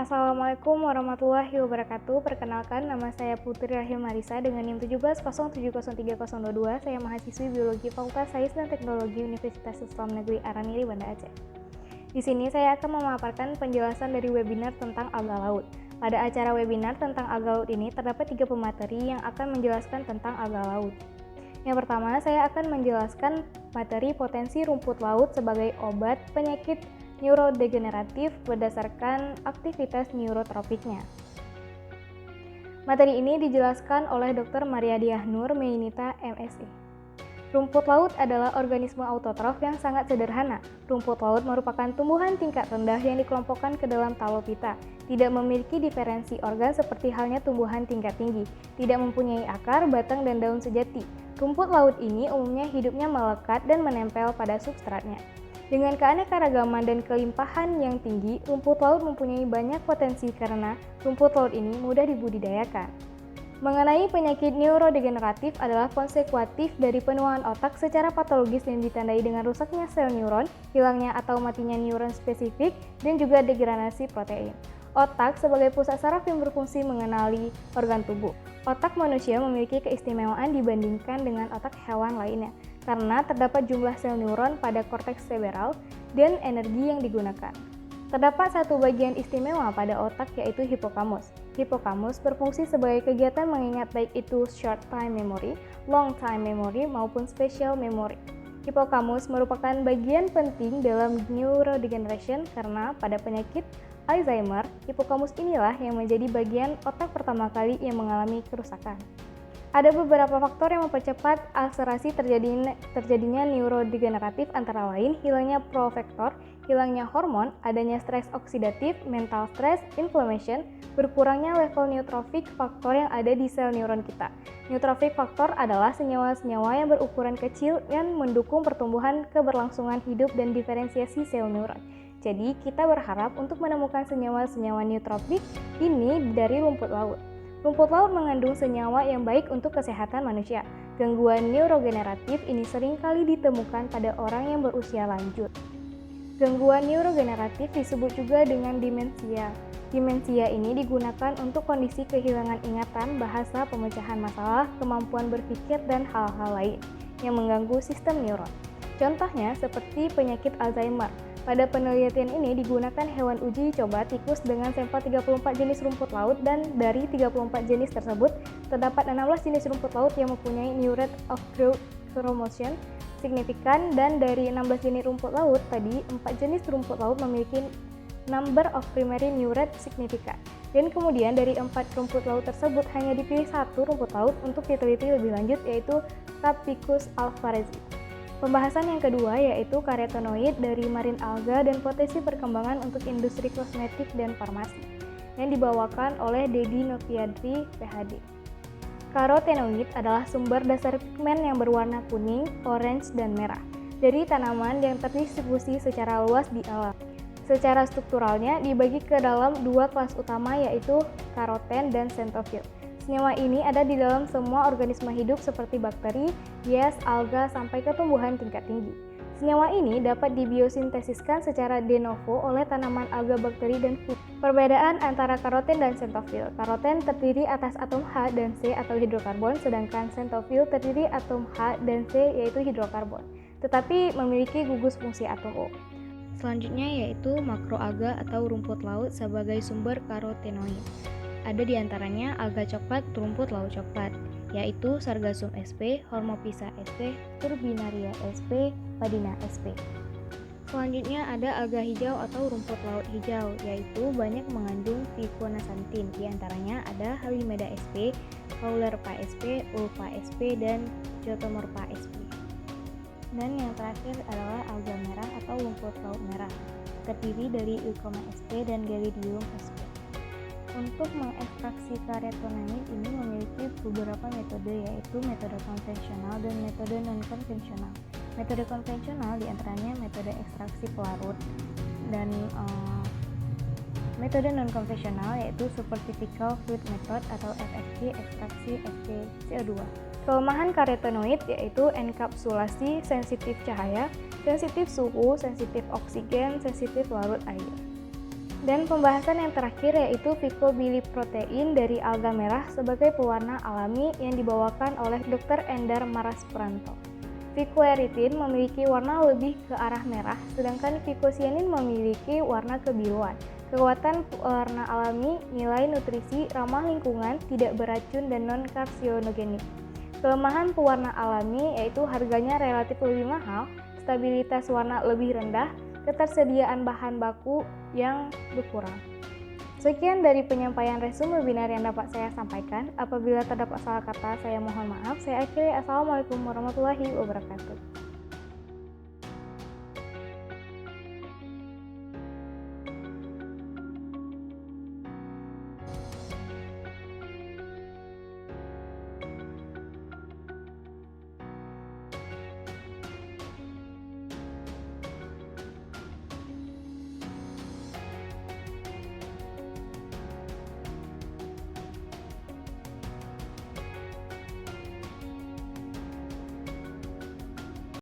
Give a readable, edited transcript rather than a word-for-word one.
Assalamualaikum warahmatullahi wabarakatuh. Perkenalkan, nama saya Putri Rahim Marisa dengan NIM 17070302. Saya mahasiswi Biologi Fakultas Sains dan Teknologi Universitas Islam Negeri Araniri, Banda Aceh. Di sini saya akan memaparkan penjelasan dari webinar tentang alga laut. Pada acara webinar tentang alga laut ini terdapat 3 pemateri yang akan menjelaskan tentang alga laut. Yang pertama, saya akan menjelaskan materi potensi rumput laut sebagai obat penyakit neurodegeneratif berdasarkan aktivitas neurotropiknya. Materi ini dijelaskan oleh Dr. Mariadiah Nur Meinita, MSc. Rumput laut adalah organisme autotrof yang sangat sederhana. Rumput laut merupakan tumbuhan tingkat rendah yang dikelompokkan ke dalam talopita, tidak memiliki diferensi organ seperti halnya tumbuhan tingkat tinggi, tidak mempunyai akar, batang, dan daun sejati. Rumput laut ini umumnya hidupnya melekat dan menempel pada substratnya. Dengan keanekaragaman dan kelimpahan yang tinggi, rumput laut mempunyai banyak potensi karena rumput laut ini mudah dibudidayakan. Mengenai penyakit neurodegeneratif adalah konsekutif dari penuaan otak secara patologis yang ditandai dengan rusaknya sel neuron, hilangnya atau matinya neuron spesifik, dan juga degradasi protein. Otak sebagai pusat saraf yang berfungsi mengenali organ tubuh. Otak manusia memiliki keistimewaan dibandingkan dengan otak hewan lainnya, karena terdapat jumlah sel neuron pada korteks cerebral dan energi yang digunakan. Terdapat satu bagian istimewa pada otak yaitu hipokamus. Hipokamus berfungsi sebagai kegiatan mengingat baik itu short time memory, long time memory, maupun spatial memory. Hipokamus merupakan bagian penting dalam neurodegeneration karena pada penyakit Alzheimer, hipokamus inilah yang menjadi bagian otak pertama kali yang mengalami kerusakan. Ada beberapa faktor yang mempercepat akselerasi terjadinya neurodegeneratif, antara lain hilangnya profektor, hilangnya hormon, adanya stres oksidatif, mental stress, inflammation, berkurangnya level neutrofik faktor yang ada di sel neuron kita. Neutrofik faktor adalah senyawa-senyawa yang berukuran kecil yang mendukung pertumbuhan, keberlangsungan hidup, dan diferensiasi sel neuron. Jadi, kita berharap untuk menemukan senyawa-senyawa neutropik ini dari rumput laut. Rumput laut mengandung senyawa yang baik untuk kesehatan manusia. Gangguan neurogeneratif ini sering kali ditemukan pada orang yang berusia lanjut. Gangguan neurogeneratif disebut juga dengan demensia. Demensia ini digunakan untuk kondisi kehilangan ingatan, bahasa, pemecahan masalah, kemampuan berpikir, dan hal-hal lain yang mengganggu sistem neuron. Contohnya seperti penyakit Alzheimer. Pada penelitian ini digunakan hewan uji coba tikus dengan sampel 34 jenis rumput laut, dan dari 34 jenis tersebut terdapat 16 jenis rumput laut yang mempunyai new rate of growth promotion signifikan, dan dari 16 jenis rumput laut tadi 4 jenis rumput laut memiliki number of primary new rate signifikan. Dan kemudian dari 4 rumput laut tersebut hanya dipilih satu rumput laut untuk diteliti lebih lanjut, yaitu Staphycus alvarezi. Pembahasan yang kedua yaitu karotenoid dari marine alga dan potensi perkembangan untuk industri kosmetik dan farmasi, yang dibawakan oleh Dedi Noviadri, PhD. Karotenoid adalah sumber dasar pigmen yang berwarna kuning, orange, dan merah dari tanaman yang terdistribusi secara luas di alam. Secara strukturalnya dibagi ke dalam dua kelas utama yaitu karoten dan xanthofil. Senyawa ini ada di dalam semua organisme hidup seperti bakteri, yes, alga, sampai ke tumbuhan tingkat tinggi. Senyawa ini dapat dibiosintesiskan secara de novo oleh tanaman, alga, bakteri, dan fungi. Perbedaan antara karoten dan xanthofil. Karoten terdiri atas atom H dan C atau hidrokarbon, sedangkan xanthofil terdiri atom H dan C yaitu hidrokarbon, tetapi memiliki gugus fungsi atom O. Selanjutnya yaitu makroalga atau rumput laut sebagai sumber karotenoid. Ada di antaranya alga coklat, rumput laut coklat, yaitu Sargassum sp, Hormophysa sp, Turbinaria sp, Padina sp. Selanjutnya ada alga hijau atau rumput laut hijau, yaitu banyak mengandung ficonasantin. Di antaranya ada Halimeda sp, Paulerpa sp, Ulpa sp, dan Jotomorpha sp. Dan yang terakhir adalah alga merah atau rumput laut merah, terdiri dari Euchroma sp dan Gelidium sp. Untuk mengekstraksi karotenoid ini memiliki beberapa metode, yaitu metode konvensional dan metode non-konvensional. Metode konvensional diantaranya metode ekstraksi pelarut, dan metode non-konvensional yaitu supercritical fluid method atau FFC, ekstraksi FeCO2. Kelemahan karotenoid yaitu enkapsulasi, sensitif cahaya, sensitif suhu, sensitif oksigen, sensitif larut air. Dan pembahasan yang terakhir yaitu phycobiliprotein dari alga merah sebagai pewarna alami yang dibawakan oleh Dr. Endar Maraspuranto. Phycoerythrin memiliki warna lebih ke arah merah, sedangkan phycocyanin memiliki warna kebiruan. Kekuatan pewarna alami, nilai nutrisi, ramah lingkungan, tidak beracun, dan non-karsinogenik. Kelemahan pewarna alami yaitu harganya relatif lebih mahal, stabilitas warna lebih rendah, ketersediaan bahan baku yang berkurang. Sekian dari penyampaian resume webinar yang dapat saya sampaikan. Apabila terdapat salah kata, saya mohon maaf. Saya akhiri. Assalamualaikum warahmatullahi wabarakatuh.